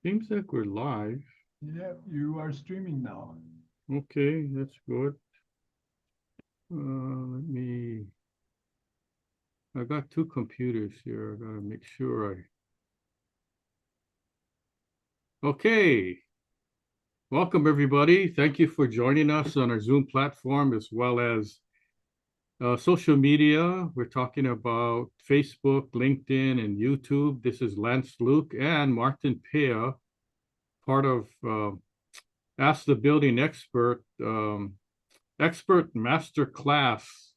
Seems like we're live. Yeah, you are streaming now. Okay, that's good. Let me, I got two computers here. I gotta make sure okay. Welcome everybody. Thank you for joining us on our Zoom platform as well as social media. We're talking about Facebook, LinkedIn, and YouTube. This is Lance Luke and Martin Pea, part of Ask the Building Expert, Expert Master Class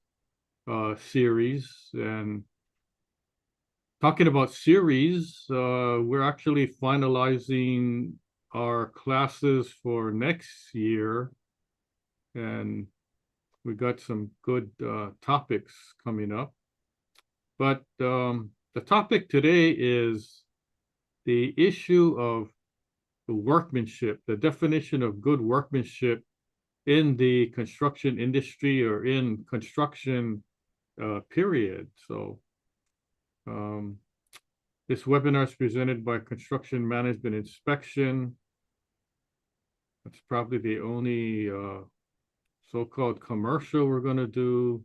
series. And talking about series, we're actually finalizing our classes for next year, and we got some good topics coming up. But the topic today is the issue of the workmanship, the definition of good workmanship in the construction industry or in construction period. So um, this webinar is presented by Construction Management Inspection. That's probably the only so-called commercial we're going to do.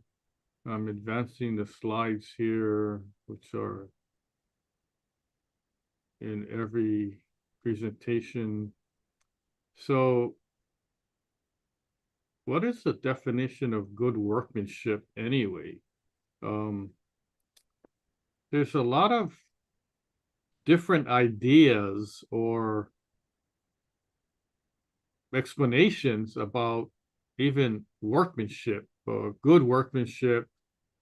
I'm advancing the slides here, which are in every presentation. So what is the definition of good workmanship anyway? Um, there's a lot of different ideas or explanations about even workmanship, good workmanship,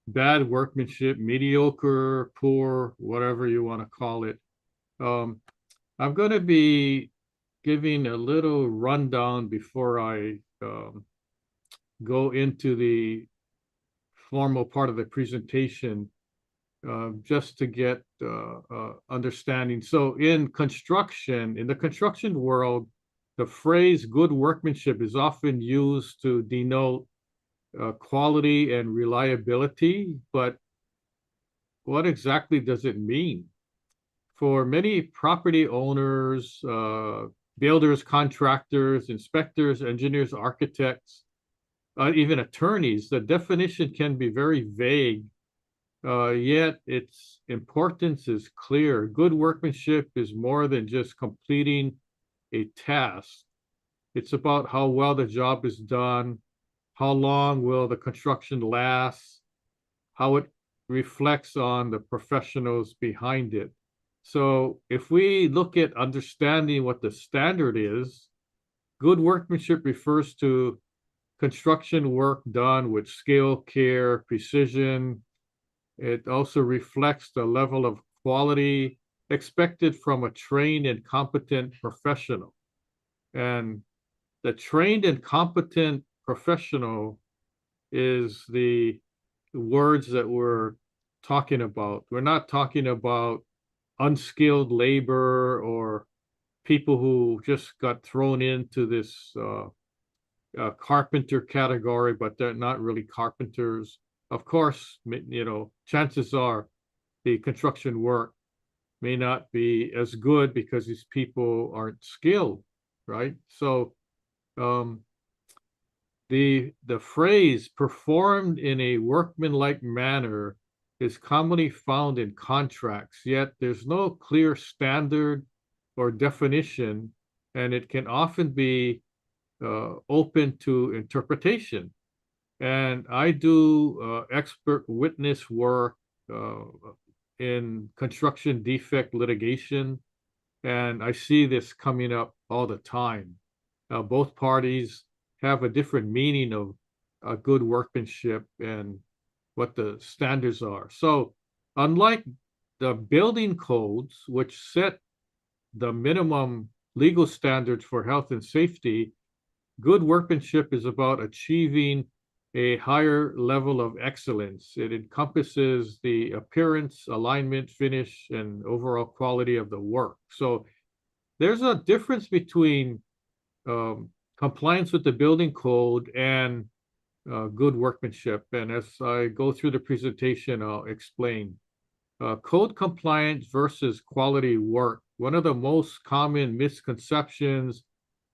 bad workmanship, mediocre, poor, whatever you want to call it. Um, I'm going to be giving a little rundown before I go into the formal part of the presentation, just to get understanding. So in the construction world, the phrase good workmanship is often used to denote quality and reliability, but what exactly does it mean? For many property owners, builders, contractors, inspectors, engineers, architects, even attorneys, the definition can be very vague, yet its importance is clear. Good workmanship is more than just completing a task. It's about how well the job is done, how long will the construction last, how it reflects on the professionals behind it. So if we look at understanding what the standard is, good workmanship refers to construction work done with skill, care, precision. It also reflects the level of quality expected from a trained and competent professional. And the trained and competent professional is the words that we're talking about. We're not talking about unskilled labor or people who just got thrown into this carpenter category, but they're not really carpenters. Of course, chances are the construction work may not be as good because these people aren't skilled, right? So um, the phrase performed in a workmanlike manner is commonly found in contracts, yet there's no clear standard or definition, and it can often be open to interpretation. And I do expert witness work uh, in construction defect litigation, and I see this coming up all the time. Both parties have a different meaning of good workmanship and what the standards are. So, unlike the building codes, which set the minimum legal standards for health and safety, good workmanship is about achieving a higher level of excellence. It encompasses the appearance, alignment, finish, and overall quality of the work. So there's a difference between compliance with the building code and good workmanship. And as I go through the presentation, I'll explain. Code compliance versus quality work. one of the most common misconceptions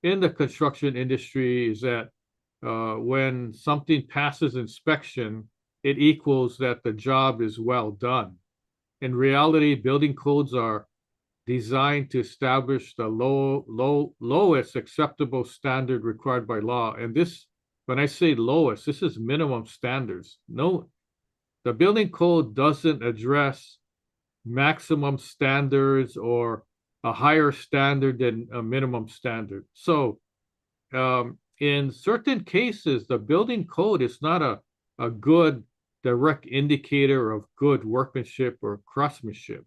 in the construction industry is that when something passes inspection, it equals that the job is well done. In reality, building codes are designed to establish the lowest acceptable standard required by law. And this, when I say lowest, this is minimum standards. No, the building code doesn't address maximum standards or a higher standard than a minimum standard. So in certain cases, the building code is not a good direct indicator of good workmanship or craftsmanship.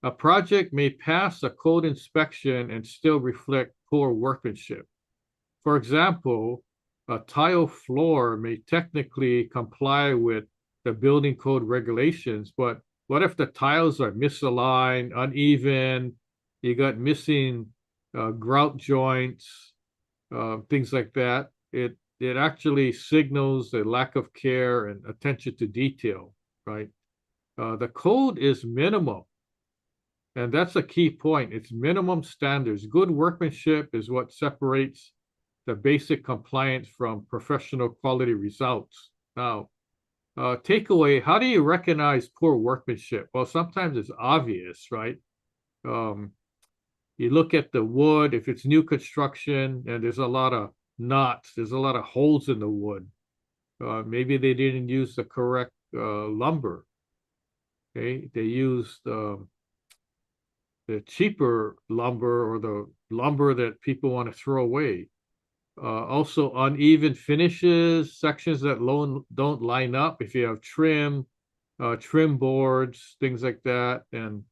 A project may pass a code inspection and still reflect poor workmanship. For example, a tile floor may technically comply with the building code regulations, but what if the tiles are misaligned, uneven, you got missing grout joints, things like that? It actually signals a lack of care and attention to detail, right? The code is minimal. And that's a key point. It's minimum standards. Good workmanship is what separates the basic compliance from professional quality results. Now, takeaway, how do you recognize poor workmanship? Well, sometimes it's obvious, right? You look at the wood, if it's new construction and there's a lot of knots, there's a lot of holes in the wood. Maybe they didn't use the correct lumber. Okay, they used the cheaper lumber or the lumber that people want to throw away. Also, uneven finishes, sections that don't line up. If you have trim boards, things like that, and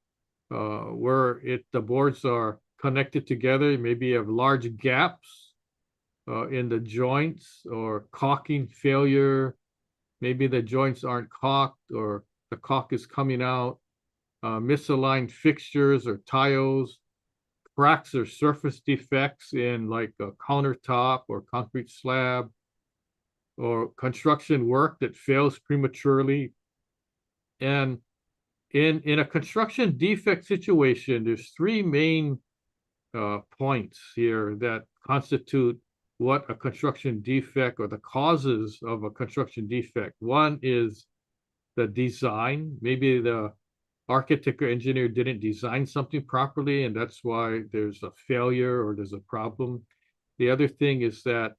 where the boards are connected together, maybe you have large gaps in the joints or caulking failure. Maybe the joints aren't caulked or the caulk is coming out. Misaligned fixtures or tiles, cracks or surface defects in like a countertop or concrete slab, or construction work that fails prematurely. And in a construction defect situation, there's three main points here that constitute what a construction defect or the causes of a construction defect. One is the design. Maybe the architect or engineer didn't design something properly, and that's why there's a failure or there's a problem. The other thing is that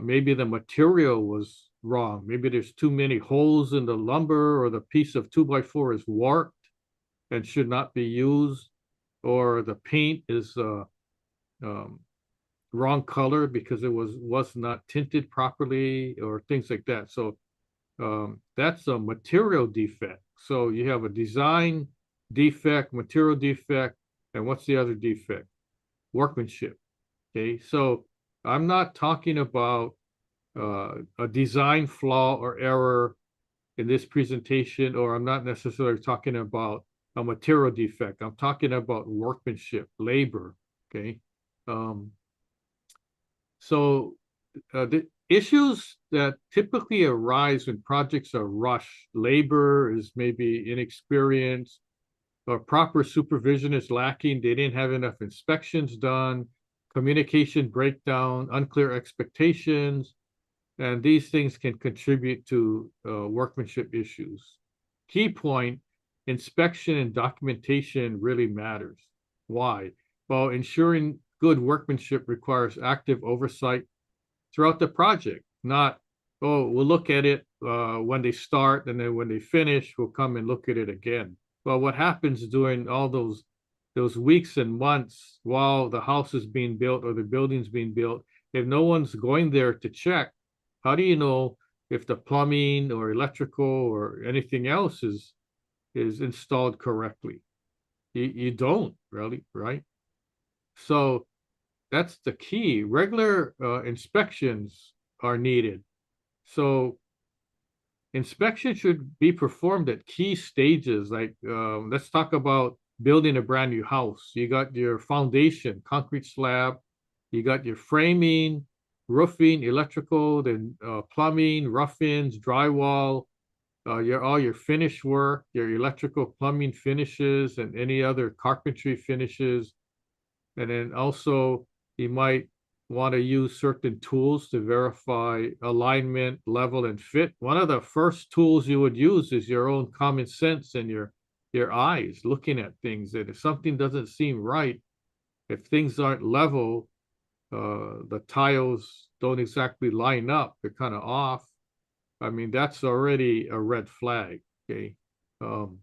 maybe the material was wrong. Maybe there's too many holes in the lumber, or the piece of 2x4 is warped and should not be used, or the paint is wrong color because it was not tinted properly, or things like that. So that's a material defect. So you have a design defect, material defect, and what's the other defect? Workmanship. Okay, so I'm not talking about a design flaw or error in this presentation, or I'm not necessarily talking about a material defect. I'm talking about workmanship, labor. Okay, so the issues that typically arise when projects are rushed, labor is maybe inexperienced, or proper supervision is lacking, they didn't have enough inspections done, communication breakdown, unclear expectations, and these things can contribute to workmanship issues. Key point, inspection and documentation really matters. Why? Well, ensuring good workmanship requires active oversight throughout the project, not, oh, we'll look at it when they start, and then when they finish, we'll come and look at it again. Well, what happens during all those weeks and months while the house is being built or the building's being built, if no one's going there to check, how do you know if the plumbing or electrical or anything else is installed correctly? You don't really, right? So that's the key. Regular inspections are needed. So inspection should be performed at key stages. Like let's talk about building a brand new house. You got your foundation, concrete slab. You got your framing, roofing, electrical, then plumbing, rough-ins, drywall, your all your finish work, your electrical plumbing finishes, and any other carpentry finishes. And then also you might want to use certain tools to verify alignment, level, and fit. One of the first tools you would use is your own common sense and your eyes looking at things. And if something doesn't seem right, if things aren't level, the tiles don't exactly line up, they're kind of off. I mean, that's already a red flag. Okay. Um,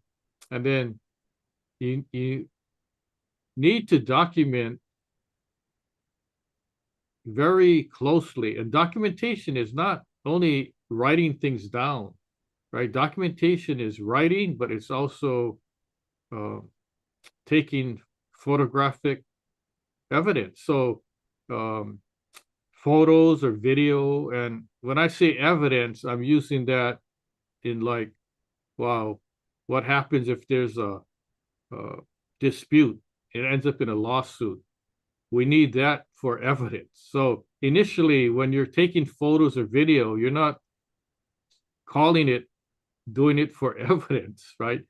and then you need to document very closely. And documentation is not only writing things down, right? Documentation is writing, but it's also uh, taking photographic evidence. So um, photos or video. And when I say evidence, I'm using that in like, wow, what happens if there's a dispute? It ends up in a lawsuit. We need that for evidence. So initially, when you're taking photos or video, you're not calling it, doing it for evidence, right?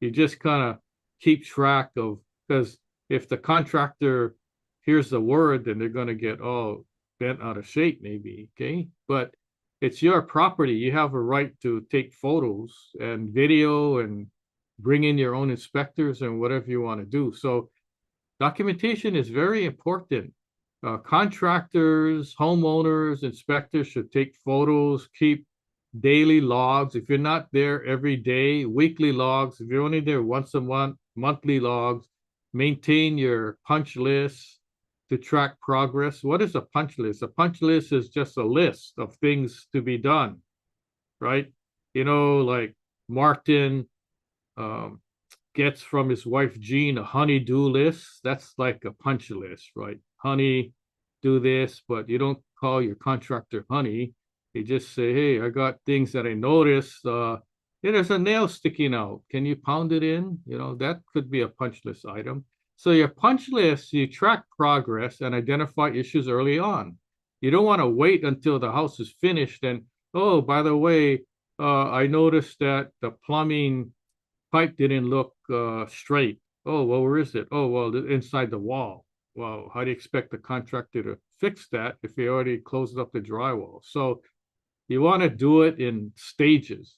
You just kind of keep track of, because if the contractor hears the word, then they're going to get all bent out of shape, maybe. Okay. But it's your property. You have a right to take photos and video and bring in your own inspectors and whatever you want to do. So documentation is very important. Contractors, homeowners, inspectors should take photos, keep daily logs. If you're not there every day, weekly logs. If you're only there once a month, monthly logs. Maintain your punch list to track progress. What is a punch list? A punch list is just a list of things to be done, right? You know, like Martin um, gets from his wife Jean a honey-do list. That's like a punch list, right? Honey, do this, but you don't call your contractor honey. You just say, hey, I got things that I noticed. Yeah, there's a nail sticking out. Can you pound it in? You know, that could be a punch list item. So your punch list, you track progress and identify issues early on. You don't want to wait until the house is finished and, oh, by the way, I noticed that the plumbing pipe didn't look straight. Oh, well, where is it? Oh, well, inside the wall. Well, how do you expect the contractor to fix that if he already closed up the drywall? So you want to do it in stages.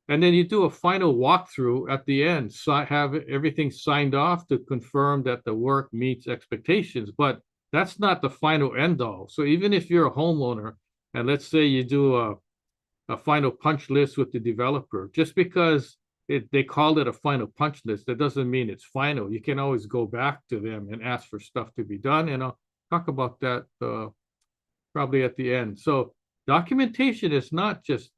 And then you do a final walkthrough at the end, have everything signed off to confirm that the work meets expectations. But that's not the final end all. So even if you're a homeowner, and let's say you do a final punch list with the developer, just because they called it a final punch list, that doesn't mean it's final. You can always go back to them and ask for stuff to be done. And I'll talk about that probably at the end. So documentation is not just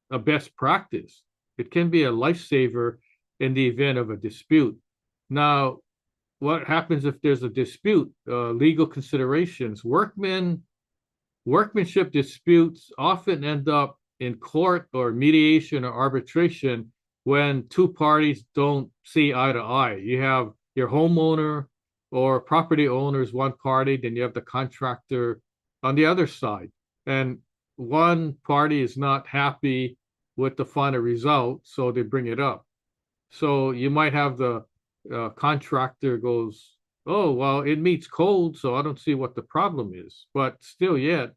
a best practice. It can be a lifesaver in the event of a dispute. Now, what happens if there's a dispute? Legal considerations. Workmanship disputes often end up in court or mediation or arbitration when two parties don't see eye to eye. You have your homeowner or property owners one party, then you have the contractor on the other side. And one party is not happy with the final result, so they bring it up. So you might have the contractor goes, oh, well, it meets code, so I don't see what the problem is. But still yet,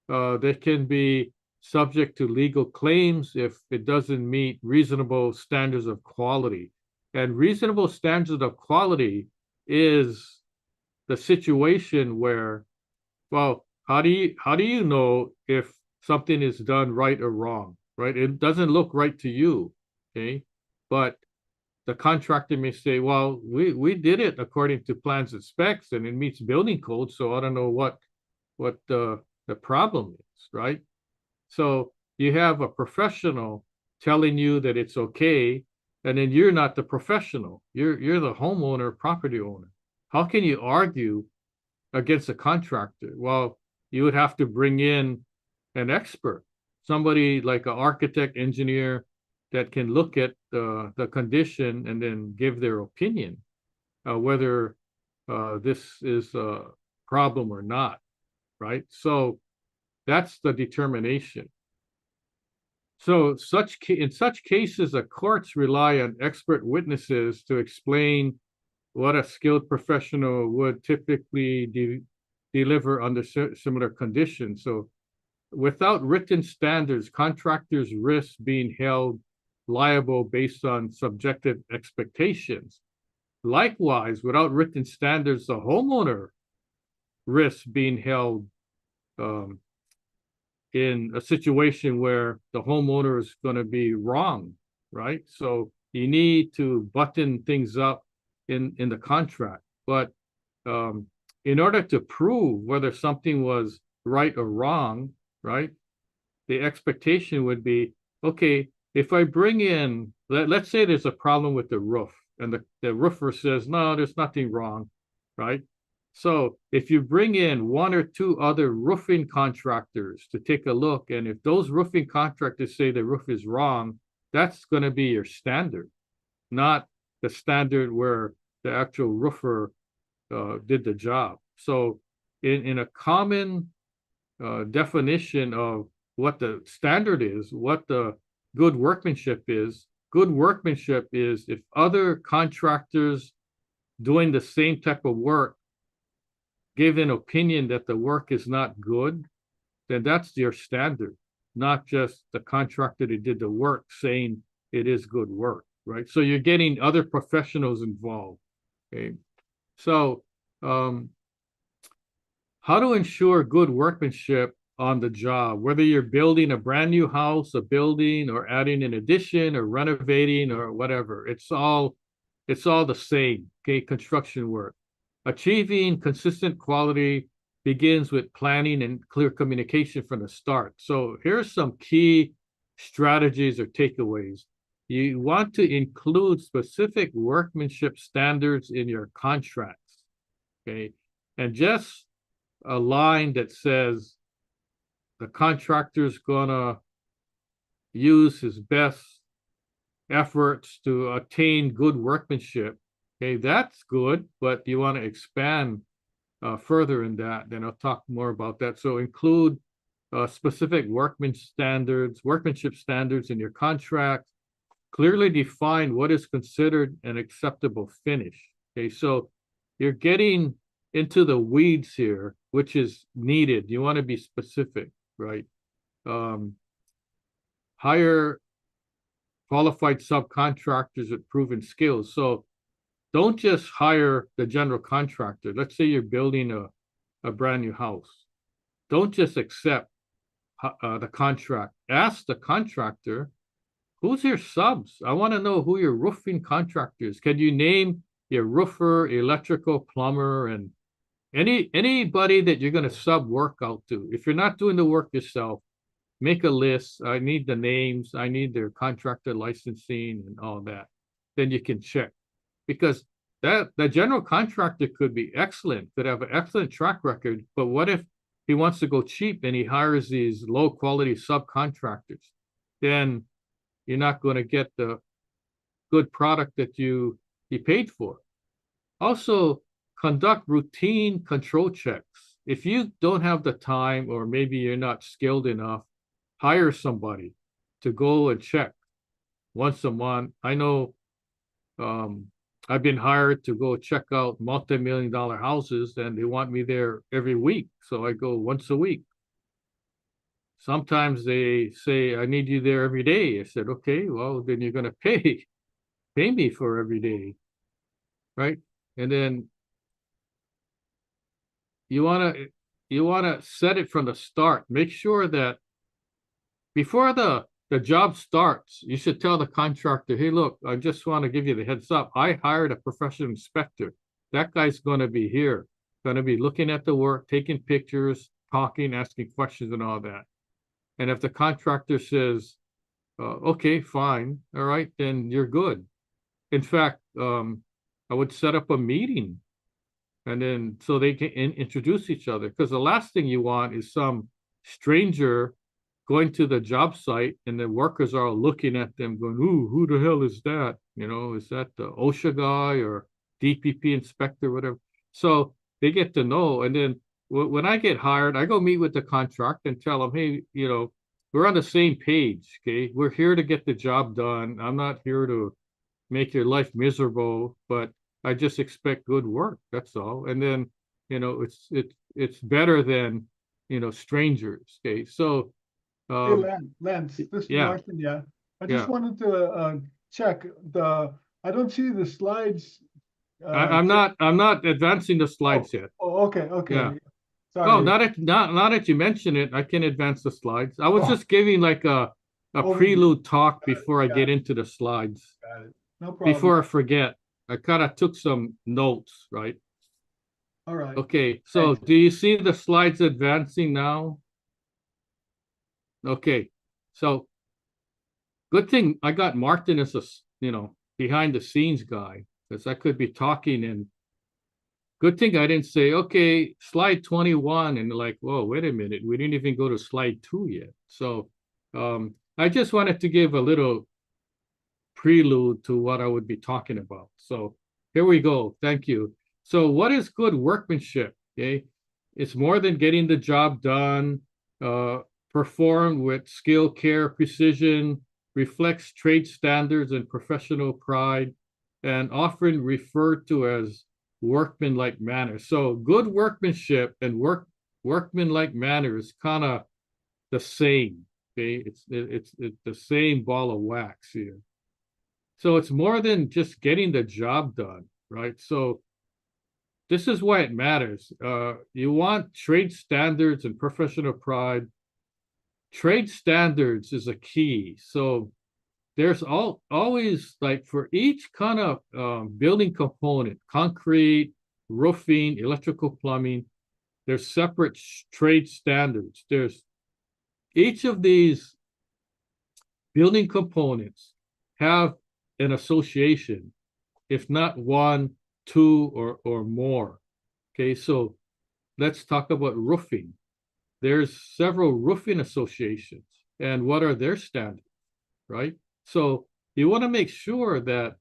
they can be subject to legal claims if it doesn't meet reasonable standards of quality. And reasonable standards of quality is the situation where, well, how do you know if something is done right or wrong, right? It doesn't look right to you, okay? But the contractor may say, well, we did it according to plans and specs and it meets building code, so I don't know what the problem is, right? So you have a professional telling you that it's okay, and then you're not the professional. You're the homeowner, property owner. How can you argue against a contractor? Well, you would have to bring in an expert, somebody like an architect, engineer that can look at the condition and then give their opinion whether this is a problem or not, right? So that's the determination. So in such cases, the courts rely on expert witnesses to explain what a skilled professional would typically deliver under similar conditions. So without written standards, contractors risk being held liable based on subjective expectations. Likewise, without written standards, the homeowner risks being held um, in a situation where the homeowner is going to be wrong, right? So you need to button things up in the contract. But um, in order to prove whether something was right or wrong, right, the expectation would be, okay, if I bring in, let's say there's a problem with the roof, and the roofer says, no, there's nothing wrong, right? So if you bring in one or two other roofing contractors to take a look, and if those roofing contractors say the roof is wrong, that's going to be your standard, not the standard where the actual roofer did the job. So in a common definition of what the standard is, what the good workmanship is, good workmanship is if other contractors doing the same type of work give an opinion that the work is not good, then that's your standard, not just the contractor that did the work saying it is good work, right? So you're getting other professionals involved. Okay. So how to ensure good workmanship on the job, whether you're building a brand new house, a building, or adding an addition, or renovating, or whatever. It's all the same. Okay, construction work. Achieving consistent quality begins with planning and clear communication from the start. So here's some key strategies or takeaways. You want to include specific workmanship standards in your contracts. Okay, and just a line that says the contractor's gonna use his best efforts to attain good workmanship. Okay, that's good, but you want to expand further in that, then I'll talk more about that. So include specific workmanship standards in your contract. Clearly define what is considered an acceptable finish. Okay, so you're getting into the weeds here, which is needed. You want to be specific, right? Hire qualified subcontractors with proven skills. So don't just hire the general contractor. Let's say you're building a brand new house. Don't just accept the contract. Ask the contractor, who's your subs? I want to know who your roofing contractor is. Can you name your roofer, electrical, plumber, and anybody that you're going to sub work out to? If you're not doing the work yourself, make a list. I need the names. I need their contractor licensing and all that. Then you can check, because the general contractor could be excellent, could have an excellent track record. But what if he wants to go cheap and he hires these low quality subcontractors? Then you're not going to get the good product that you paid for. Also, conduct routine control checks. If you don't have the time, or maybe you're not skilled enough, hire somebody to go and check once a month. I know I've been hired to go check out multi-million-dollar houses, and they want me there every week. So I go once a week. Sometimes they say, I need you there every day. I said, okay, well, then you're going to pay me for every day, right? And then you want to set it from the start. Make sure that before the job starts, you should tell the contractor, hey, look, I just want to give you the heads up. I hired a professional inspector. That guy's going to be here, going to be looking at the work, taking pictures, talking, asking questions and all that. And if the contractor says, okay, fine, all right, then you're good. In fact, I would set up a meeting, and then so they can introduce each other. Because the last thing you want is some stranger going to the job site and the workers are all looking at them going, ooh, who the hell is that? You know, is that the OSHA guy or DPP inspector, whatever? So they get to know. And then when I get hired, I go meet with the contract and tell them, hey, you know, we're on the same page, okay? We're here to get the job done. I'm not here to make your life miserable, but I just expect good work. That's all. And then, it's better than, strangers. Okay. So Hey, um Lance, this is yeah, Martin. Yeah, I just yeah. wanted to check the. I don't see the slides. I'm not advancing the Oh, slides yet. oh, okay, Yeah. okay. Oh, Sorry. now that you mention it, I can advance the slides. I was Oh, just giving like a overview. prelude talk Got it. before I get Got it. into the slides. Got it. No problem. Before I forget, I kind of took some notes, right? All right. Okay, so Thanks. do you see the slides advancing now? Okay, so good thing I got Martin as behind the scenes guy, because I could be talking and good thing I didn't say, okay, slide 21, and like, whoa, wait a minute, we didn't even go to slide 2 yet. So I just wanted to give a little prelude to what I would be talking about. So here we go. Thank you. So what is good workmanship? Okay. It's more than getting the job done, uh, performed with skill, care, precision, reflects trade standards and professional pride, and often referred to as workmanlike manners. So good workmanship and workmanlike manners kind of the same. Okay, it's the same ball of wax here. So it's more than just getting the job done, right? So this is why it matters. You want trade standards and professional pride. Trade standards is a key. So there's always like for each kind of building component, concrete, roofing, electrical, plumbing, there's separate trade standards. There's each of these building components have an association, if not one, two, or more. Okay, so let's talk about roofing. There's several roofing associations, and what are their standards, right? So you want to make sure that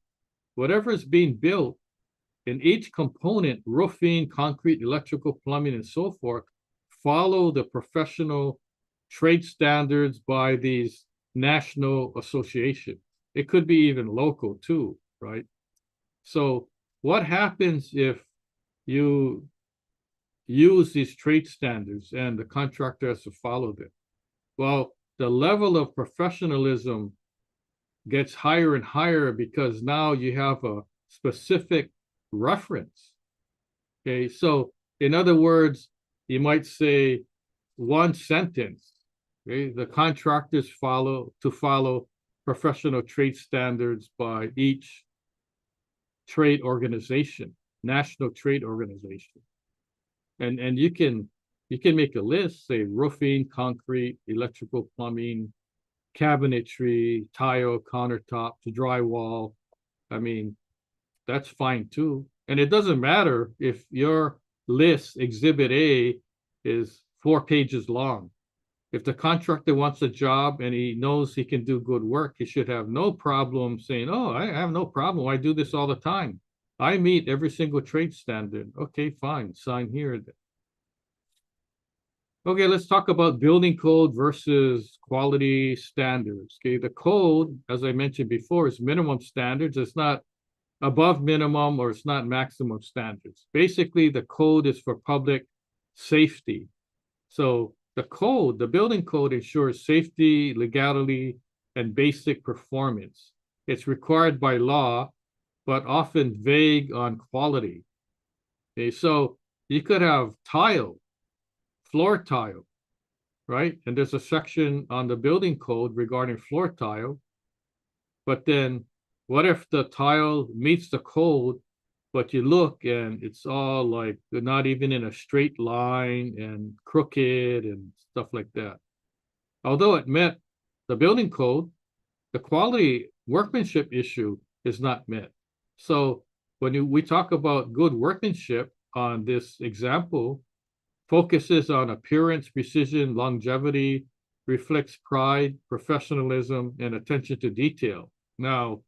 whatever is being built in each component, roofing, concrete, electrical, plumbing, and so forth, follow the professional trade standards by these national associations. It could be even local too, right? So what happens if you use these trade standards and the contractor has to follow them? Well, the level of professionalism gets higher and higher because now you have a specific reference. Okay, so in other words, you might say one sentence. Okay, the contractors follow professional trade standards by each trade organization, national trade organization. And you can make a list, say roofing, concrete, electrical, plumbing, cabinetry, tile, countertop, to drywall. I mean, that's fine too. And it doesn't matter if your list, exhibit A, is 4 pages long. If the contractor wants a job and he knows he can do good work, he should have no problem saying, oh, I have no problem. I do this all the time. I meet every single trade standard. Okay, fine, sign here. Okay, let's talk about building code versus quality standards. Okay, the code, as I mentioned before, is minimum standards. It's not above minimum or it's not maximum standards. Basically, the code is for public safety. So the building code ensures safety, legality, and basic performance. It's required by law, but often vague on quality. Okay, so you could have tile, floor tile, right? And there's a section on the building code regarding floor tile. But then what if the tile meets the code, but you look and it's all like not even in a straight line and crooked and stuff like that? Although it met the building code, the quality workmanship issue is not met. So when we talk about good workmanship on this example, focuses on appearance, precision, longevity, reflects pride, professionalism, and attention to detail. Now,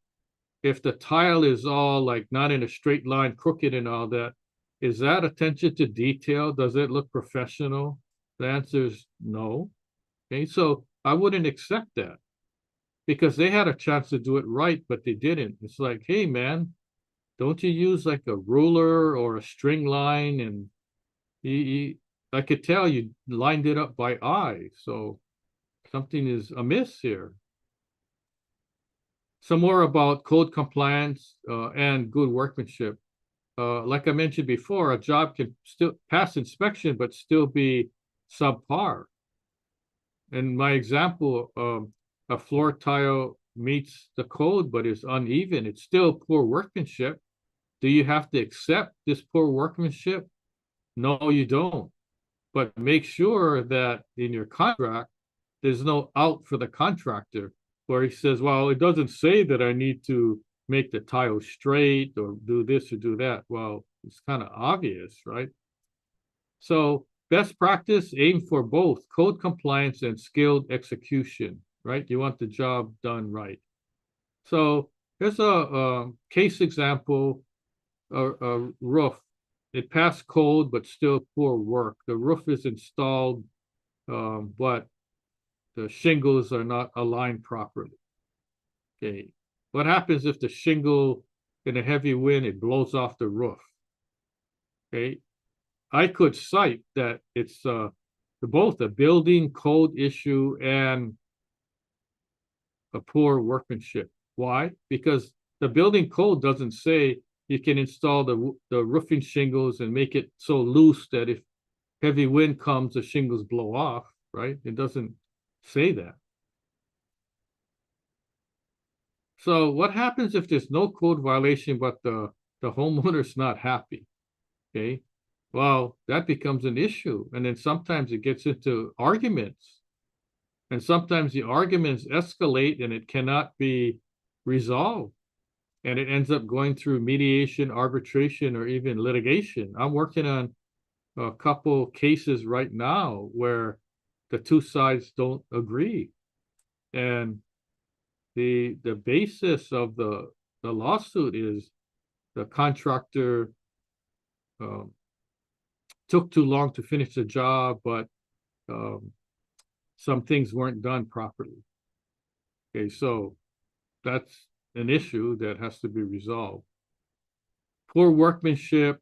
if the tile is all like not in a straight line, crooked and all that, is that attention to detail? Does it look professional? The answer is no. Okay, so I wouldn't accept that because they had a chance to do it right, but they didn't. It's like, hey, man, don't you use like a ruler or a string line? And I could tell you lined it up by eye. So something is amiss here. Some more about code compliance and good workmanship. Like I mentioned before, a job can still pass inspection, but still be subpar. In my example, a floor tile meets the code, but is uneven. It's still poor workmanship. Do you have to accept this poor workmanship? No, you don't. But make sure that in your contract, there's no out for the contractor where he says, well, it doesn't say that I need to make the tile straight or do this or do that. Well, it's kind of obvious, right? So best practice, aim for both code compliance and skilled execution, right? You want the job done right. So here's a case example, a roof. It passed code, but still poor work. The roof is installed, but the shingles are not aligned properly. Okay. What happens if the shingle in a heavy wind, it blows off the roof? Okay. I could cite that it's both a building code issue and a poor workmanship. Why? Because the building code doesn't say you can install the roofing shingles and make it so loose that if heavy wind comes, the shingles blow off, right? It doesn't say that. So what happens if there's no code violation, but the homeowner's not happy? Okay. Well, that becomes an issue. And then sometimes it gets into arguments. And sometimes the arguments escalate and it cannot be resolved. And it ends up going through mediation, arbitration, or even litigation. I'm working on a couple cases right now where the two sides don't agree. And the basis of the lawsuit is the contractor took too long to finish the job, but some things weren't done properly. Okay, so that's an issue that has to be resolved. Poor workmanship,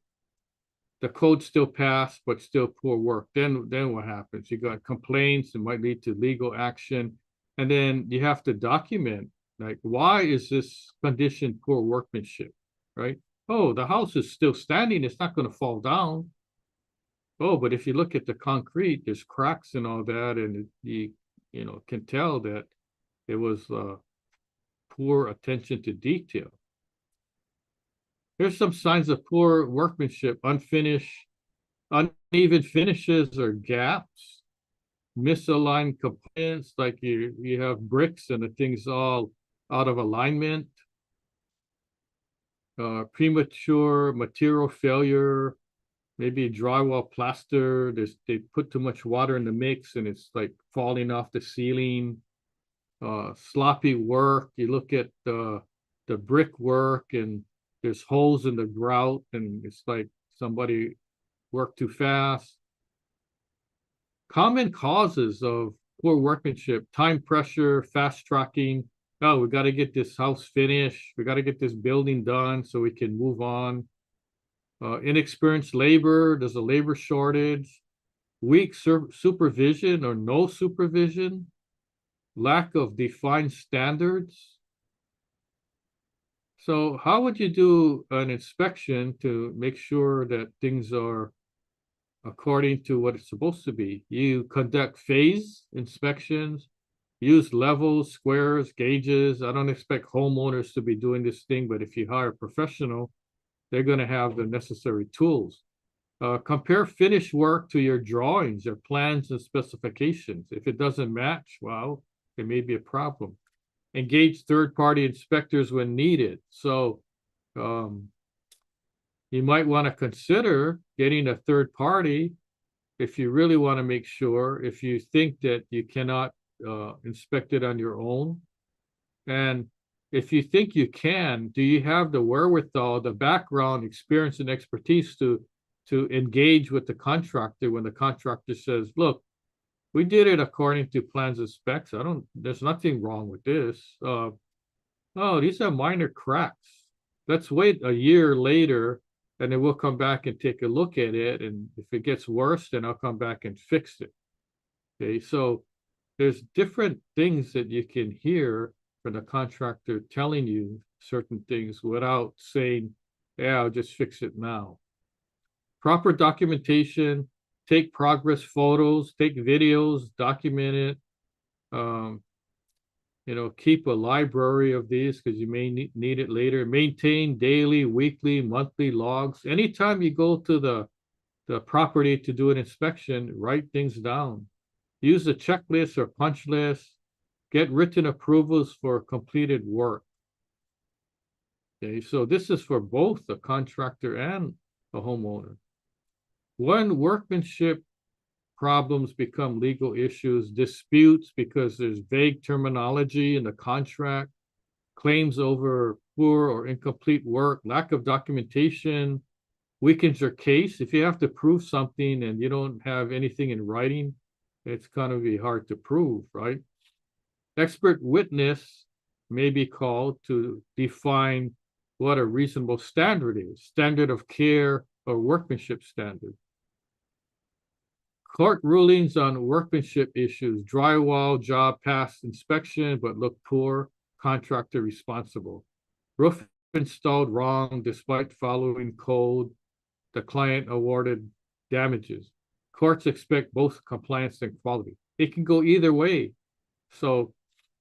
the code still passed, but still poor work. Then what happens? You got complaints, it might lead to legal action. And then you have to document, like, why is this condition poor workmanship, right? Oh, the house is still standing, it's not going to fall down. Oh, but if you look at the concrete, there's cracks and all that, and you can tell that it was poor attention to detail. Here's some signs of poor workmanship: unfinished, uneven finishes or gaps, misaligned components, like you have bricks and the thing's all out of alignment, premature material failure, maybe drywall plaster, they put too much water in the mix and it's like falling off the ceiling, sloppy work. You look at the brick work and there's holes in the grout and it's like somebody worked too fast. Common causes of poor workmanship: time pressure, fast tracking. Oh, we got to get this house finished. We got to get this building done so we can move on. Inexperienced labor, there's a labor shortage, weak supervision or no supervision, lack of defined standards. So how would you do an inspection to make sure that things are according to what it's supposed to be? You conduct phase inspections, use levels, squares, gauges. I don't expect homeowners to be doing this thing, but if you hire a professional, they're going to have the necessary tools. Compare finished work to your drawings, your plans and specifications. If it doesn't match, well, it may be a problem. Engage third-party inspectors when needed. So you might want to consider getting a third party if you really want to make sure, if you think that you cannot inspect it on your own. And if you think you can, do you have the wherewithal, the background, experience, and expertise to engage with the contractor when the contractor says, look, we did it according to plans and specs. There's nothing wrong with this. Oh, these are minor cracks. Let's wait a year later and then we'll come back and take a look at it. And if it gets worse, then I'll come back and fix it. Okay, so there's different things that you can hear from the contractor telling you certain things without saying, yeah, I'll just fix it now. Proper documentation, take progress photos, take videos, document it. Keep a library of these because you may need it later. Maintain daily, weekly, monthly logs. Anytime you go to the property to do an inspection, write things down. Use a checklist or punch list. Get written approvals for completed work. Okay, so this is for both the contractor and the homeowner. When workmanship problems become legal issues, disputes because there's vague terminology in the contract, claims over poor or incomplete work, lack of documentation, weakens your case. If you have to prove something and you don't have anything in writing, it's going to be hard to prove, right? Expert witness may be called to define what a reasonable standard is, standard of care or workmanship standard. Court rulings on workmanship issues, drywall job passed inspection but looked poor, contractor responsible. Roof installed wrong despite following code, the client awarded damages. Courts expect both compliance and quality. It can go either way. So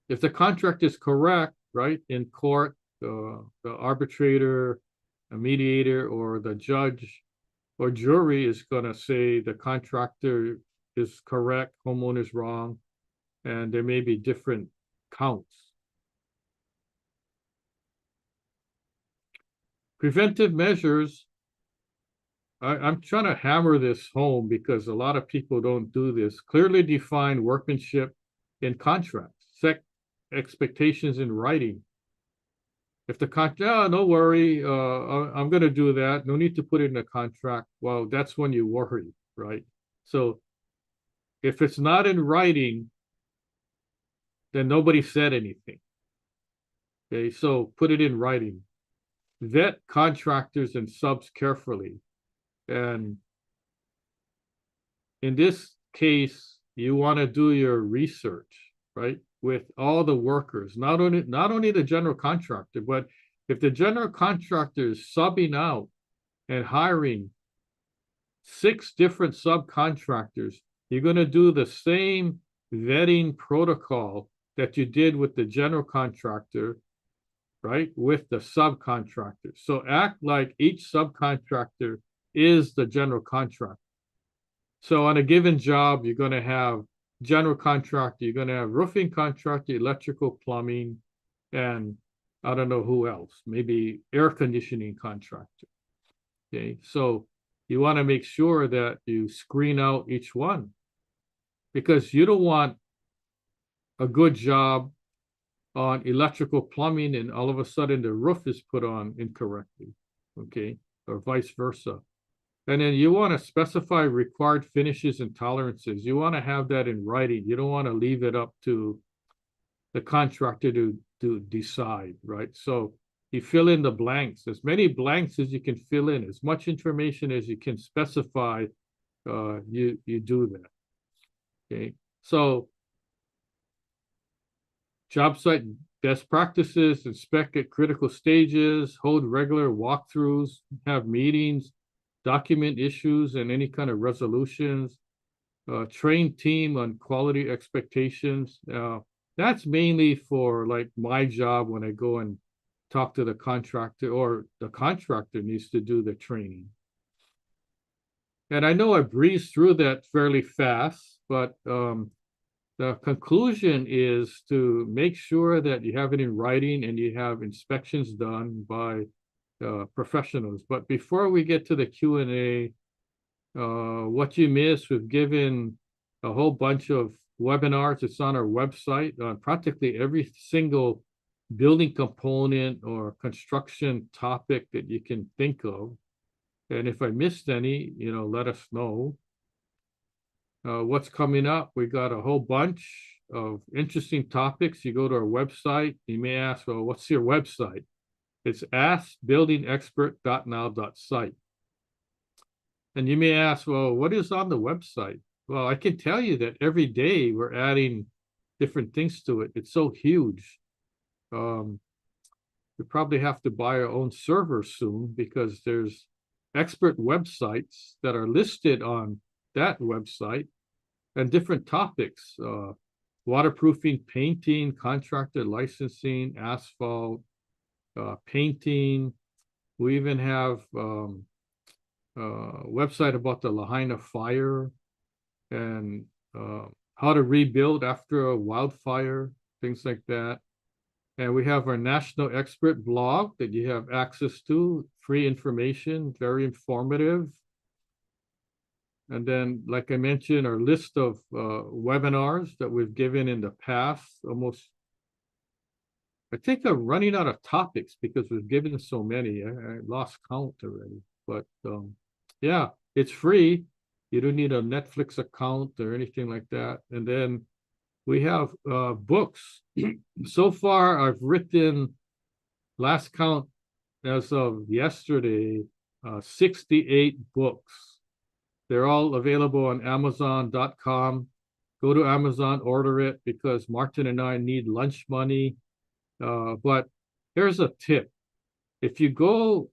if the contract is correct, right, in court, the arbitrator, a mediator, or the judge or jury is going to say the contractor is correct, homeowner's wrong, and there may be different counts. Preventive measures. I'm trying to hammer this home because a lot of people don't do this. Clearly define workmanship in contracts, set expectations in writing. If the contract, no worry, I'm going to do that. No need to put it in a contract. Well, that's when you worry, right? So if it's not in writing, then nobody said anything. Okay, so put it in writing. Vet contractors and subs carefully. And in this case, you want to do your research, right? With all the workers, not only the general contractor, but if the general contractor is subbing out and hiring 6 different subcontractors, you're going to do the same vetting protocol that you did with the general contractor, right? With the subcontractor. So act like each subcontractor is the general contractor. So on a given job, you're going to have general contractor, you're going to have roofing contractor, electrical, plumbing, and I don't know who else, maybe air conditioning contractor. Okay, so you want to make sure that you screen out each one because you don't want a good job on electrical plumbing and all of a sudden the roof is put on incorrectly, okay, or vice versa. And then you want to specify required finishes and tolerances. You want to have that in writing. You don't want to leave it up to the contractor to decide, right? So you fill in the blanks, as many blanks as you can fill in, as much information as you can specify, you do that, okay? So job site best practices, inspect at critical stages, hold regular walkthroughs, have meetings, document issues and any kind of resolutions, train team on quality expectations. That's mainly for like my job when I go and talk to the contractor, or the contractor needs to do the training. And I know I breezed through that fairly fast, but the conclusion is to make sure that you have it in writing and you have inspections done by professionals. But before we get to the Q&A, what you missed, we've given a whole bunch of webinars. It's on our website on practically every single building component or construction topic that you can think of. And if I missed any, let us know. what's coming up. We got a whole bunch of interesting topics. You go to our website, you may ask, well, what's your website? It's askbuildingexpert.now.site. And you may ask, well, what is on the website? Well, I can tell you that every day we're adding different things to it. It's so huge. We probably have to buy our own server soon because there's expert websites that are listed on that website and different topics, waterproofing, painting, contractor licensing, asphalt, painting. We even have a website about the Lahaina fire and how to rebuild after a wildfire, things like that. And we have our national expert blog that you have access to, free information, very informative. And then, like I mentioned, our list of webinars that we've given in the past, almost, I think I'm running out of topics because we've given so many. I lost count already. But yeah, it's free. You don't need a Netflix account or anything like that. And then we have books. So far, I've written, last count as of yesterday, 68 books. They're all available on Amazon.com. Go to Amazon, order it because Martin and I need lunch money. But here's a tip. If you go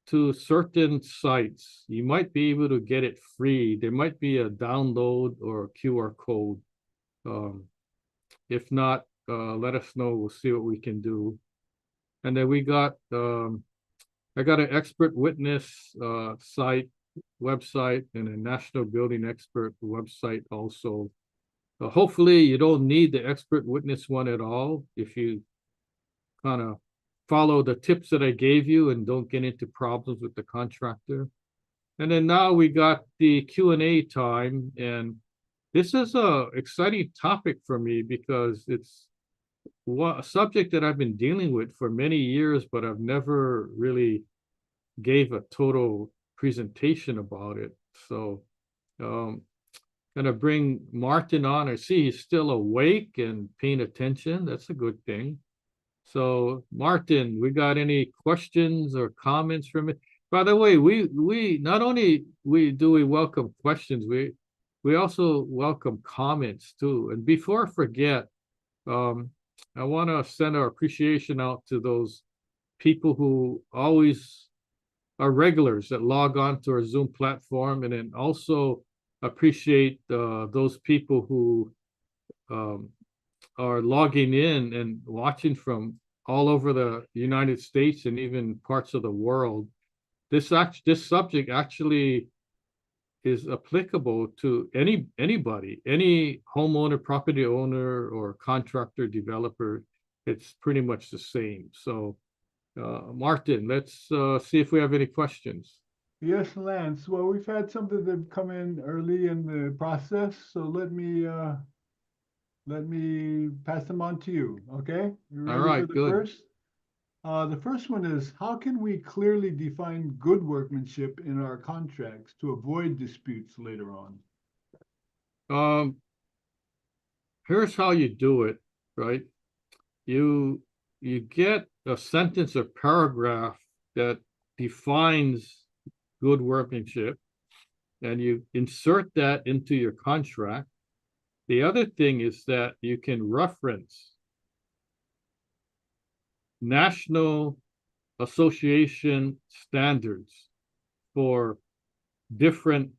to certain sites, you might be able to get it free. There might be a download or a QR code. If not, let us know. We'll see what we can do. And then we got, I got an expert witness website and a national building expert website also. Hopefully you don't need the expert witness one at all if you kind of follow the tips that I gave you and don't get into problems with the contractor. And then now we got the Q&A time, and this is a exciting topic for me because it's a subject that I've been dealing with for many years, but I've never really gave a total presentation about it. So gonna bring Martin on. I see he's still awake and paying attention. That's a good thing. So Martin, we got any questions or comments from it? By the way, we not only we welcome questions, we also welcome comments too. And before I forget, I want to send our appreciation out to those people who always are regulars that log on to our Zoom platform, and then also appreciate those people who are logging in and watching from all over the United States and even parts of the world. This subject actually is applicable to anybody, any homeowner, property owner, or contractor, developer. It's pretty much the same. So, Martin, let's see if we have any questions. Yes, Lance. Well, we've had some that have come in early in the process, so let me pass them on to you. Okay? You All ready for right, the good. first? The first one is, how can we clearly define good workmanship in our contracts to avoid disputes later on? Here's how you do it, right? You get a sentence or paragraph that defines good workmanship, and you insert that into your contract. The other thing is that you can reference National Association standards for different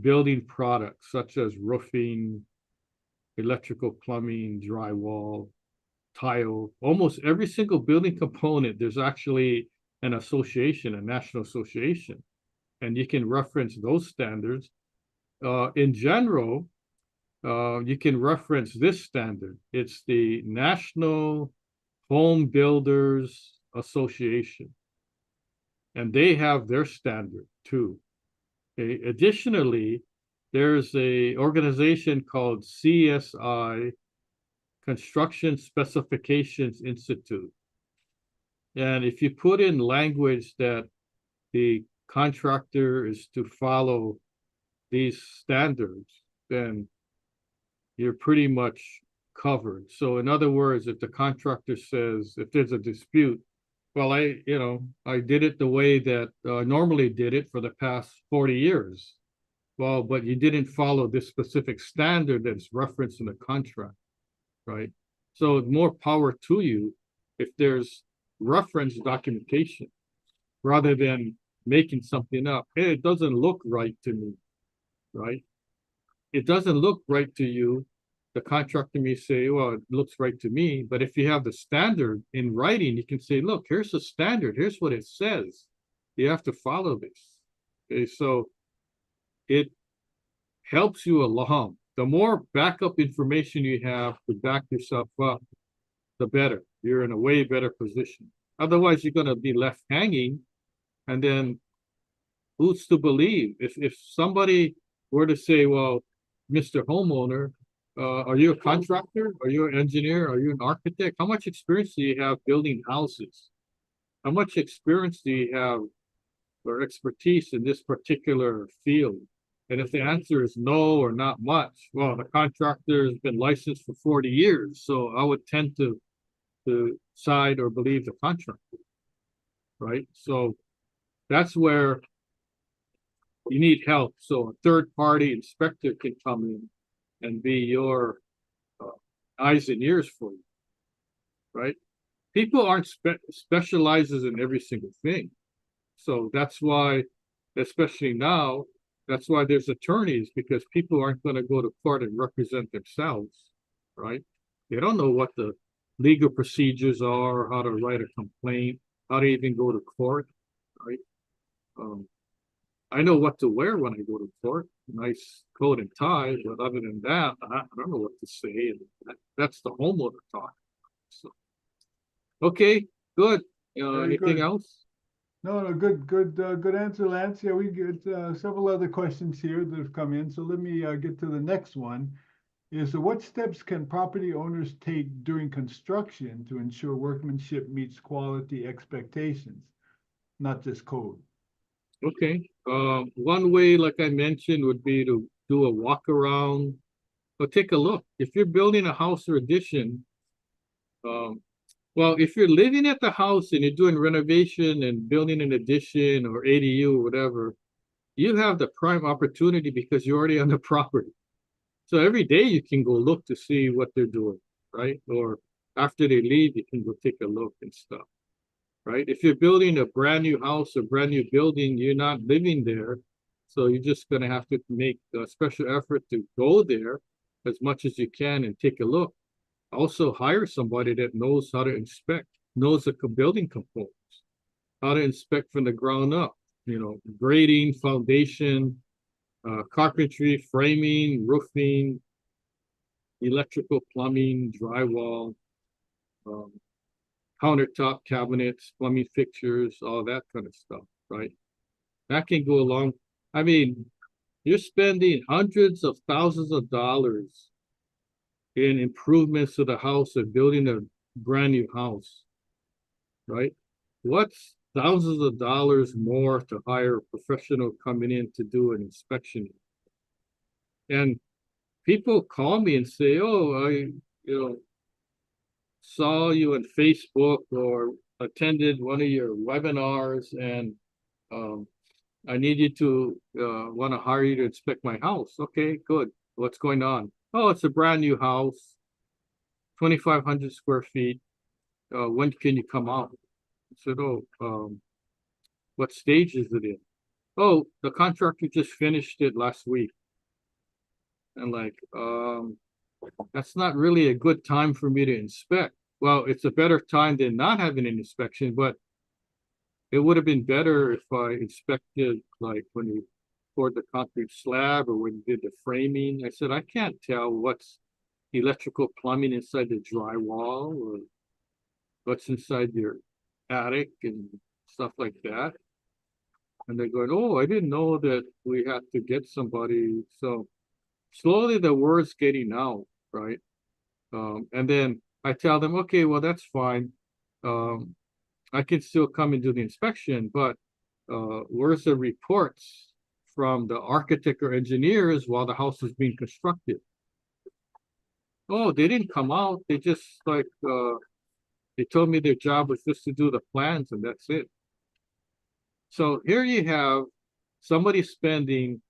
building products, such as roofing, electrical, plumbing, drywall, tile. Almost every single building component, there's actually an association, a national association, and you can reference those standards. In general, you can reference this standard. It's the National Home Builders Association, and they have their standard too. Okay. Additionally, there's a organization called CSI, Construction Specifications Institute. And if you put in language that the contractor is to follow these standards, then you're pretty much covered. So in other words, if the contractor says, if there's a dispute, well, I did it the way that I normally did it for the past 40 years. Well, but you didn't follow this specific standard that's referenced in the contract, right? So more power to you if there's reference documentation rather than making something up. Hey, it doesn't look right to me, right? It doesn't look right to you. The contractor may say, well, it looks right to me. But if you have the standard in writing, you can say, look, here's the standard. Here's what it says. You have to follow this. Okay, so it helps you along. The more backup information you have to back yourself up, the better. You're in a way better position. Otherwise, you're going to be left hanging. And then who's to believe? If somebody were to say, well, Mr. Homeowner, are you a contractor? Are you an engineer? Are you an architect? How much experience do you have building houses? How much experience do you have or expertise in this particular field? And if the answer is no or not much, well, the contractor has been licensed for 40 years. So I would tend to side or believe the contractor, right? So that's where you need help. So a third party inspector can come in and be your eyes and ears for you, right? People aren't specializes in every single thing. So that's why, especially now, that's why there's attorneys, because people aren't going to go to court and represent themselves, right? They don't know what the legal procedures are, how to write a complaint, how to even go to court, right? I know what to wear when I go to court, nice coat and tie, but other than that, I don't know what to say. And that's the homeowner talk. So, okay, good. Anything good. else? No, good answer, Lance. Yeah, we get several other questions here that have come in. So let me get to the next one. Is what steps can property owners take during construction to ensure workmanship meets quality expectations, not just code? Okay. One way, like I mentioned, would be to do a walk around or take a look. If you're building a house or addition, well, if you're living at the house and you're doing renovation and building an addition or ADU or whatever, you have the prime opportunity because you're already on the property. So every day you can go look to see what they're doing, right? Or after they leave, you can go take a look and stuff, right? If you're building a brand new house or brand new building, you're not living there. So you're just going to have to make a special effort to go there as much as you can and take a look. Also hire somebody that knows how to inspect, knows the building components, how to inspect from the ground up, grading, foundation, carpentry, framing, roofing, electrical, plumbing, drywall, countertop cabinets, plumbing fixtures, all that kind of stuff, right? That can go along. I mean, you're spending hundreds of thousands of dollars in improvements to the house and building a brand new house, right? What's thousands of dollars more to hire a professional coming in to do an inspection? And people call me and say, oh, I saw you on Facebook or attended one of your webinars and I need you to want to hire you to inspect my house. Okay, good. What's going on? Oh, it's a brand new house, 2,500 square feet. When can you come out? I said, oh, what stage is it in? Oh, the contractor just finished it last week. And like, that's not really a good time for me to inspect. Well, it's a better time than not having an inspection, but it would have been better if I inspected like when you poured the concrete slab or when you did the framing. I said, I can't tell what's electrical plumbing inside the drywall or what's inside your attic and stuff like that. And they're going, oh, I didn't know that we had to get somebody. So slowly the word's getting out, right? And then I tell them, okay, well, that's fine. I can still come and do the inspection, but where's the reports from the architect or engineers while the house is being constructed. Oh, they didn't come out. They just like they told me their job was just to do the plans and that's it. So here you have somebody spending,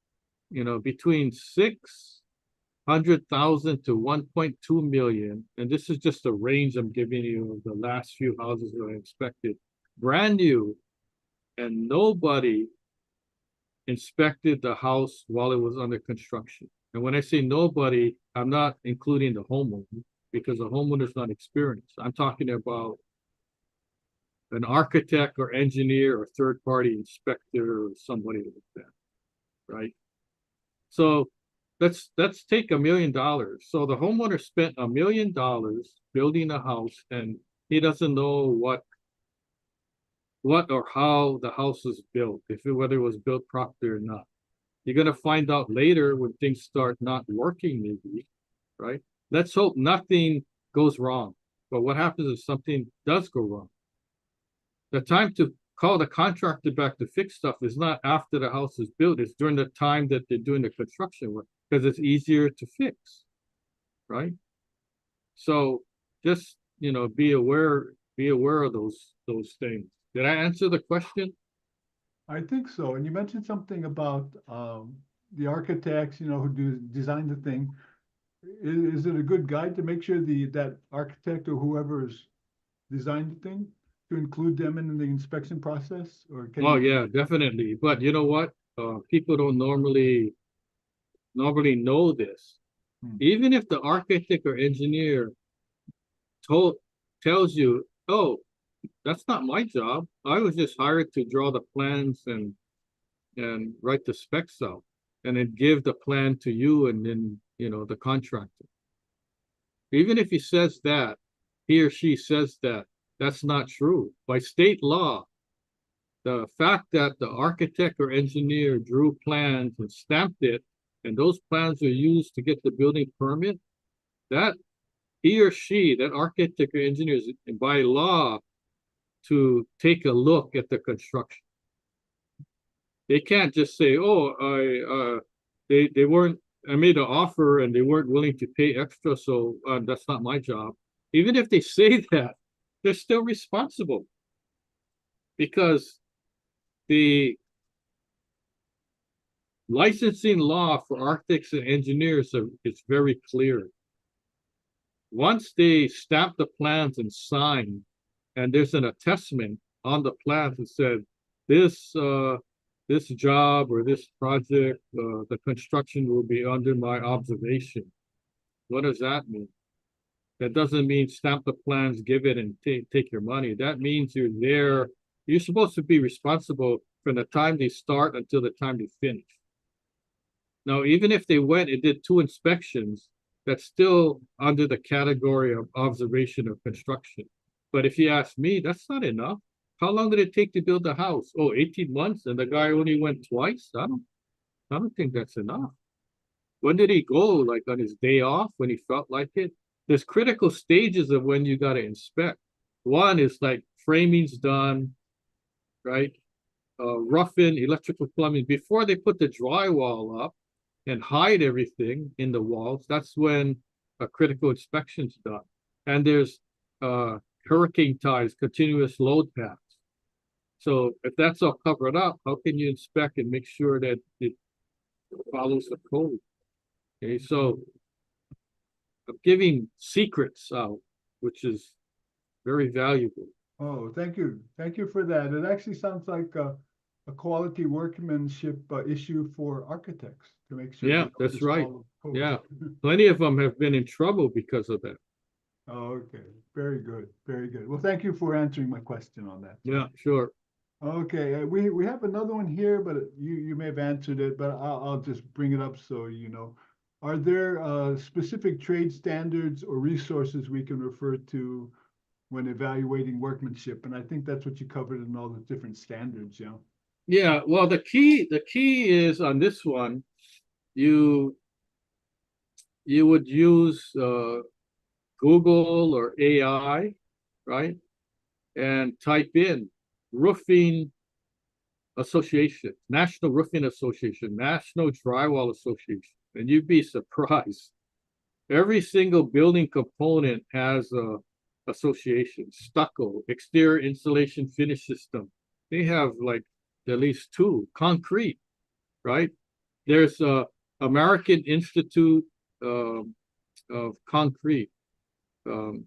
between 600,000 to 1.2 million, and this is just a range I'm giving you of the last few houses that I inspected, brand new, and nobody inspected the house while it was under construction. And when I say nobody, I'm not including the homeowner because the homeowner's not experienced. I'm talking about an architect or engineer or third-party inspector or somebody like that, right? So let's take $1 million. So the homeowner spent $1 million building a house, and he doesn't know what or how the house was built, whether it was built properly or not. You're gonna find out later when things start not working, maybe, right? Let's hope nothing goes wrong. But what happens if something does go wrong? The time to call the contractor back to fix stuff is not after the house is built, it's during the time that they're doing the construction work, because it's easier to fix, right? So just, be aware of those things. Did I answer the question? I think so. And you mentioned something about the architects, who design the thing. Is it a good guide to make sure that architect or whoever's designed the thing to include them in the inspection process? Or Oh yeah, definitely. But you know what? People don't normally know this. Even if the architect or engineer tells you, oh, that's not my job. I was just hired to draw the plans and write the specs out, and then give the plan to you and then the contractor. Even if he or she says that, that's not true. By state law, the fact that the architect or engineer drew plans and stamped it, and those plans are used to get the building permit, that he or she, that architect or engineer, is by law to take a look at the construction. They can't just say, "Oh, they weren't. I made an offer and they weren't willing to pay extra, so that's not my job." Even if they say that, they're still responsible because the licensing law for architects and engineers is very clear. Once they stamp the plans and sign, and there's an attestment on the plans that said this job or this project, the construction will be under my observation. What does that mean? That doesn't mean stamp the plans, give it, and take your money. That means you're there. You're supposed to be responsible from the time they start until the time they finish. Now, even if they went and did 2 inspections, that's still under the category of observation of construction. But if you ask me, that's not enough. How long did it take to build a house? Oh, 18 months, and the guy only went twice? I don't think that's enough. When did he go? Like on his day off when he felt like it? There's critical stages of when you got to inspect. One is like framing's done, right? Roughing, electrical plumbing. Before they put the drywall up and hide everything in the walls, that's when a critical inspection's done. And there's hurricane ties, continuous load paths. So if that's all covered up, how can you inspect and make sure that it follows the code? Okay, so I'm giving secrets out, which is very valuable. Oh, thank you. Thank you for that. It actually sounds like a quality workmanship issue for architects to make sure. Yeah, that's right. Yeah, plenty of them have been in trouble because of that. Oh, okay, very good, very good. Well, thank you for answering my question on that. Yeah, sure. Okay, we have another one here, but you may have answered it, but I'll just bring it up so you know. Are there specific trade standards or resources we can refer to when evaluating workmanship? And I think that's what you covered in all the different standards, you know. Yeah, well, the key is on this one, you would use Google or AI, right? And type in roofing association, National Roofing Association, National Drywall Association, and you'd be surprised. Every single building component has a association, stucco, exterior insulation finish system. They have like at least two, concrete, right? There's a American Institute of Concrete.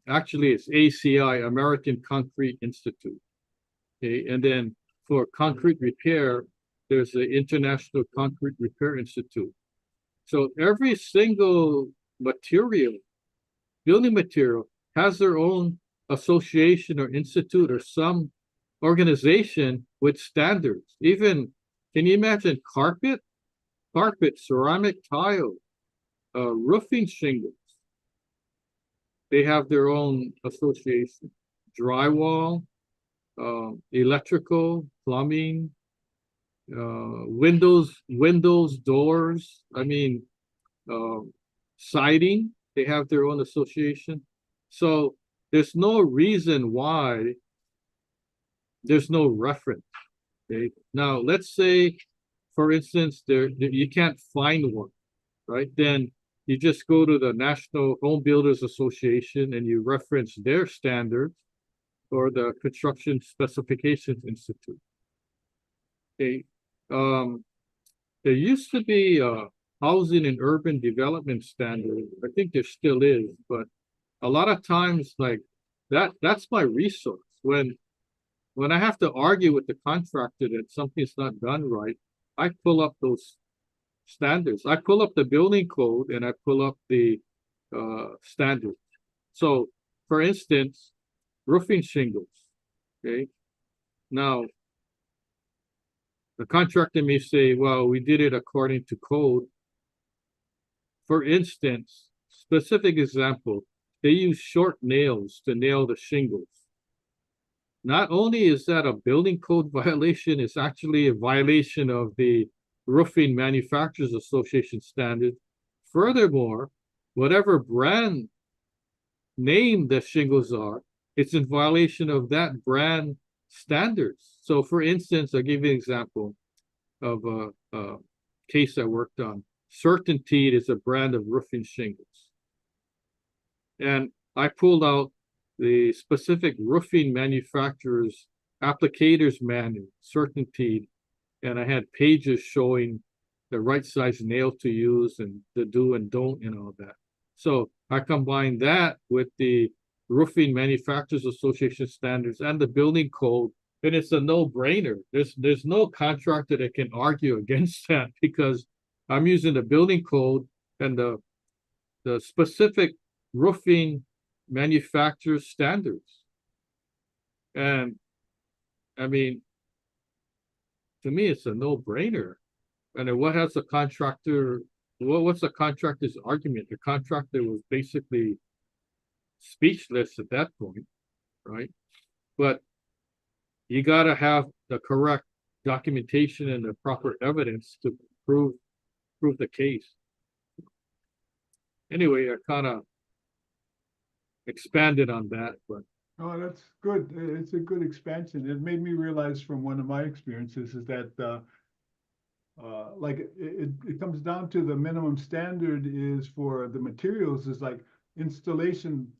Actually, it's ACI, American Concrete Institute. Okay, and then for concrete repair, there's the International Concrete Repair Institute. So every single material, building material, has their own association or institute or some organization with standards. Even, can you imagine carpet, ceramic tile, roofing shingles? They have their own association. Drywall, electrical, plumbing, windows, doors. I mean, siding, they have their own association. So there's no reason why there's no reference. Okay. Now, let's say, for instance, you can't find one, right? Then you just go to the National Home Builders Association and you reference their standards or the Construction Specifications Institute. Okay. There used to be a housing and urban development standard. I think there still is, but a lot of times like that's my resource. When I have to argue with the contractor that something's not done right, I pull up those standards. I pull up the building code and I pull up the standards. So for instance, roofing shingles. Okay. Now the contractor may say, well, we did it according to code. For instance, specific example, they use short nails to nail the shingles. Not only is that a building code violation, it's actually a violation of the Roofing Manufacturers Association standard. Furthermore, whatever brand name the shingles are, it's in violation of that brand standards. So for instance, I'll give you an example of a case I worked on. Certainty is a brand of roofing shingles. And I pulled out the specific roofing manufacturer's applicator's manual, Certainty, and I had pages showing the right size nail to use and the do and don't and all that. So I combined that with the Roofing Manufacturers Association standards and the building code, and it's a no-brainer. There's no contractor that can argue against that because I'm using the building code and the specific roofing manufacturers standards. And I mean, to me, it's a no-brainer. And then what has the contractor, what's the contractor's argument? The contractor was basically speechless at that point, right? But you got to have the correct documentation and the proper evidence to prove the case. Anyway, I kind of expanded on that, but oh, that's good. It's a good expansion. It made me realize from one of my experiences is that like it comes down to the minimum standard is for the materials is like installation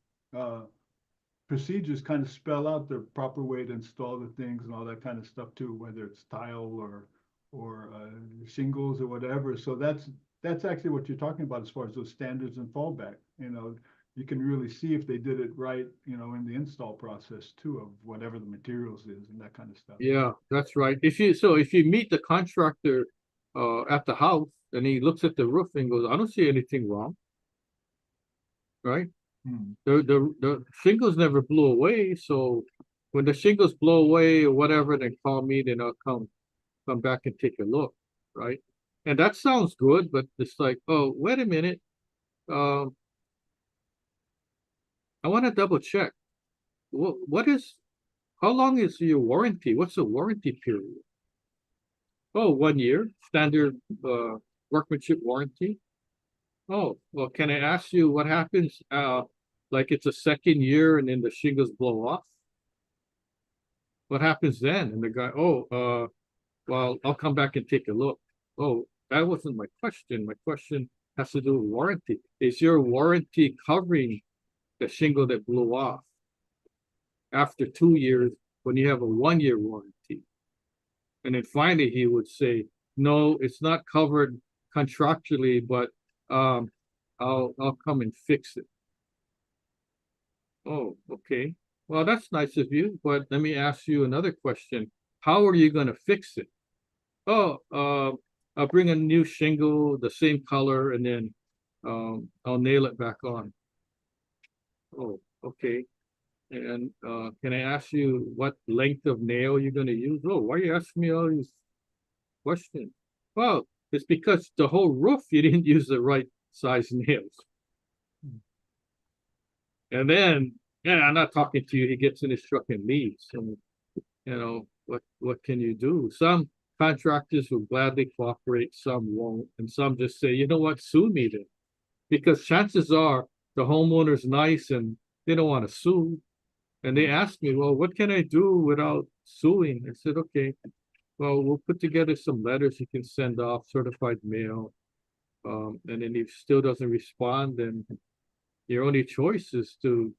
procedures kind of spell out the proper way to install the things and all that kind of stuff too, whether it's tile or shingles or whatever. So that's actually what you're talking about as far as those standards and fallback. You know, you can really see if they did it right, you know, in the install process too of whatever the materials is and that kind of stuff. yeah, that's right. If you meet the contractor at the house and he looks at the roof and goes, I don't see anything wrong, right? The shingles never blew away, so when the shingles blow away or whatever, then call me, then I'll come back and take a look, right? And that sounds good, but it's like, oh, wait a minute. I want to double check. How long is your warranty? What's the warranty period? Oh, 1 year, standard workmanship warranty. Oh, well, can I ask you what happens? Like it's a second year and then the shingles blow off. What happens then? And the guy, Well, I'll come back and take a look. Oh, that wasn't my question. My question has to do with warranty. Is your warranty covering the shingle that blew off after 2 years when you have a 1 year warranty? And then finally he would say, no, it's not covered contractually, but I'll come and fix it. Oh, okay. Well, that's nice of you, but let me ask you another question. How are you going to fix it? Oh, I'll bring a new shingle, the same color, and then I'll nail it back on. Oh, okay. And can I ask you what length of nail you're going to use? Oh, why are you asking me all these questions? Well, it's because the whole roof you didn't use the right size nails. And then, yeah, I'm not talking to you. He gets in his truck and leaves. And what can you do? Some contractors will gladly cooperate, some won't, and some just say, you know what, sue me then. Because chances are the homeowner's nice and they don't want to sue. And they asked me, well, what can I do without suing? I said, okay, well, we'll put together some letters you can send off, certified mail. And then if still doesn't respond, then your only choice is to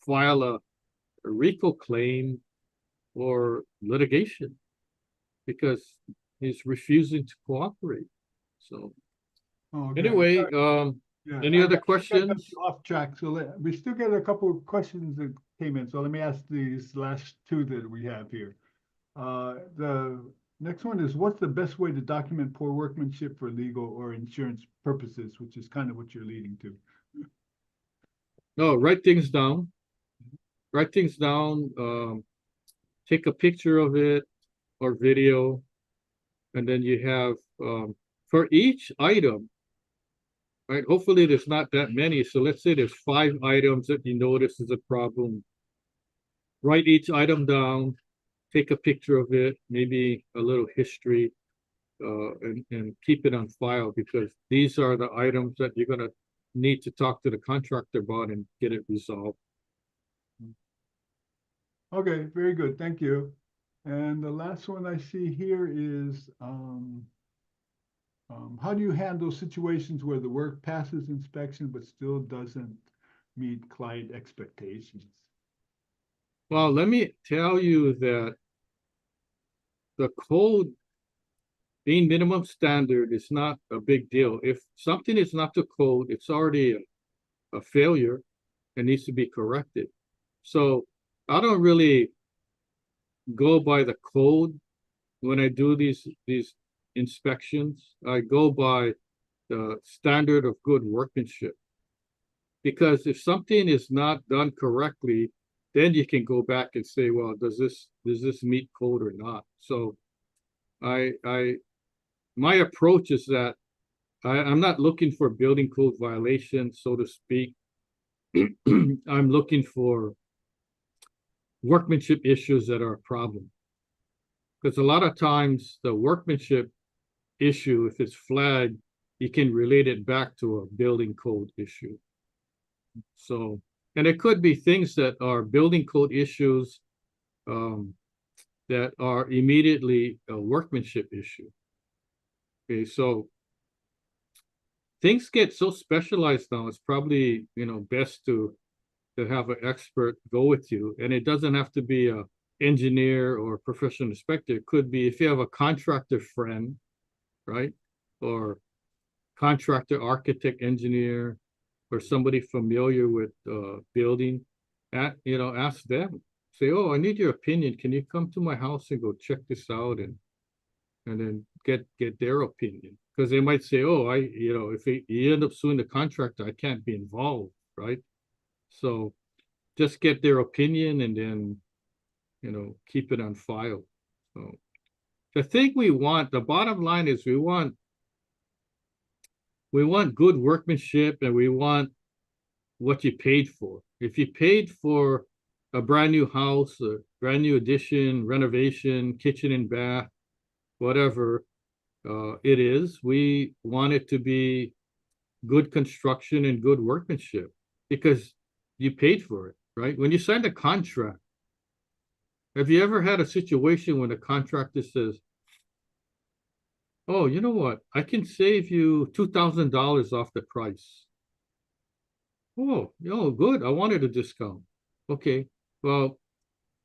file a RICO claim or litigation because he's refusing to cooperate. So Oh, okay. anyway, Yeah, any other I got questions? off track, so we still get a couple of questions that came in, so let me ask these last two that we have here. The next one is, what's the best way to document poor workmanship for legal or insurance purposes, which is kind of what you're leading to. No, write things down. Write things down. Take a picture of it or video, and then you have for each item, right? Hopefully there's not that many. So let's say there's 5 items that you notice is a problem. Write each item down, take a picture of it, maybe a little history, and keep it on file because these are the items that you're gonna need to talk to the contractor about and get it resolved. Okay, very good, thank you. And the last one I see here is, how do you handle situations where the work passes inspection but still doesn't meet client expectations? Well, let me tell you that the code being minimum standard is not a big deal. If something is not the code, it's already a failure and needs to be corrected. So I don't really go by the code when I do these inspections. I go by the standard of good workmanship. Because if something is not done correctly, then you can go back and say, well, does this meet code or not? So my approach is that I'm not looking for building code violations, so to speak. I'm looking for workmanship issues that are a problem. Because a lot of times the workmanship issue, if it's flagged, you can relate it back to a building code issue. So, and it could be things that are building code issues that are immediately a workmanship issue. Okay, so things get so specialized now, it's probably, best to have an expert go with you. And it doesn't have to be a engineer or a professional inspector. It could be if you have a contractor friend, right? Or contractor, architect, engineer, or somebody familiar with building, ask them. Say, oh, I need your opinion. Can you come to my house and go check this out and then get their opinion? Because they might say, oh, if you end up suing the contractor, I can't be involved, right? So just get their opinion and then, keep it on file. So the thing the bottom line is we want good workmanship and we want what you paid for. If you paid for a brand new house, a brand new addition, renovation, kitchen and bath, whatever it is, we want it to be good construction and good workmanship because you paid for it, right? When you sign the contract, Have you ever had a situation when a contractor says, "Oh, you know what? I can save you $2,000 off the price." Oh, good. I wanted a discount. Okay. Well,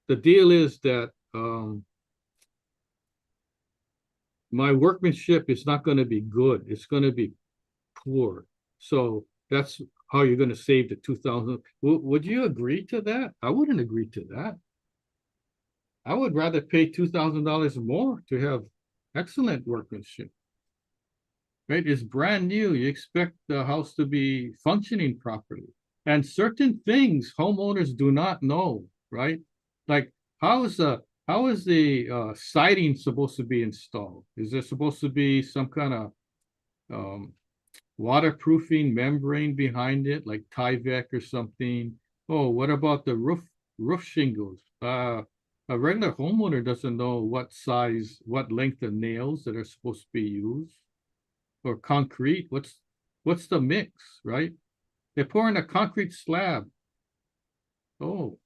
the deal is that my workmanship is not going to be good. It's going to be poor. So that's how you're going to save the 2000. Would you agree to that? I wouldn't agree to that. I would rather pay $2,000 more to have excellent workmanship. Right? It's brand new. You expect the house to be functioning properly. And certain things homeowners do not know, right? Like how is the siding supposed to be installed? Is there supposed to be some kind of um, waterproofing membrane behind it, like Tyvek or something? Oh, what about the roof shingles? A regular homeowner doesn't know what size, what length of nails that are supposed to be used, or concrete. What's the mix, right? They're pouring a concrete slab. Oh,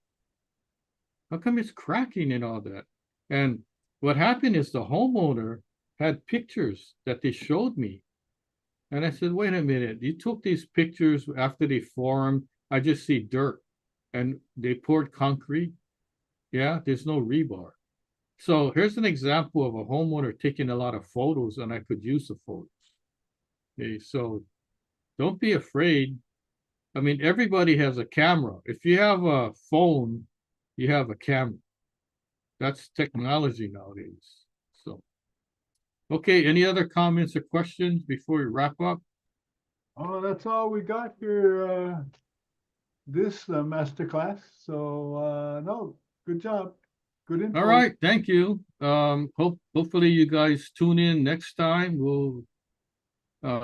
how come it's cracking and all that? And what happened is the homeowner had pictures that they showed me. And I said, wait a minute, you took these pictures after they formed. I just see dirt. And they poured concrete. Yeah, there's no rebar. So here's an example of a homeowner taking a lot of photos, and I could use the photos. Okay, so don't be afraid. I mean, everybody has a camera. If you have a phone, you have a camera. That's technology nowadays. So, okay, any other comments or questions before we wrap up? Oh, that's all we got here, this masterclass. So, no, good job. Good All info. right, thank you. Hopefully you guys tune in next time. We'll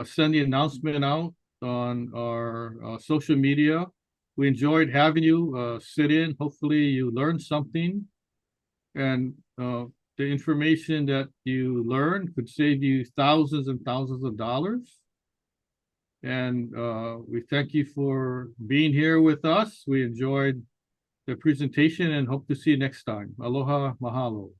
send the announcement out on our social media. We enjoyed having you sit in. Hopefully you learned something, and the information that you learned could save you thousands and thousands of dollars. And we thank you for being here with us. We enjoyed the presentation and hope to see you next time. Aloha, mahalo.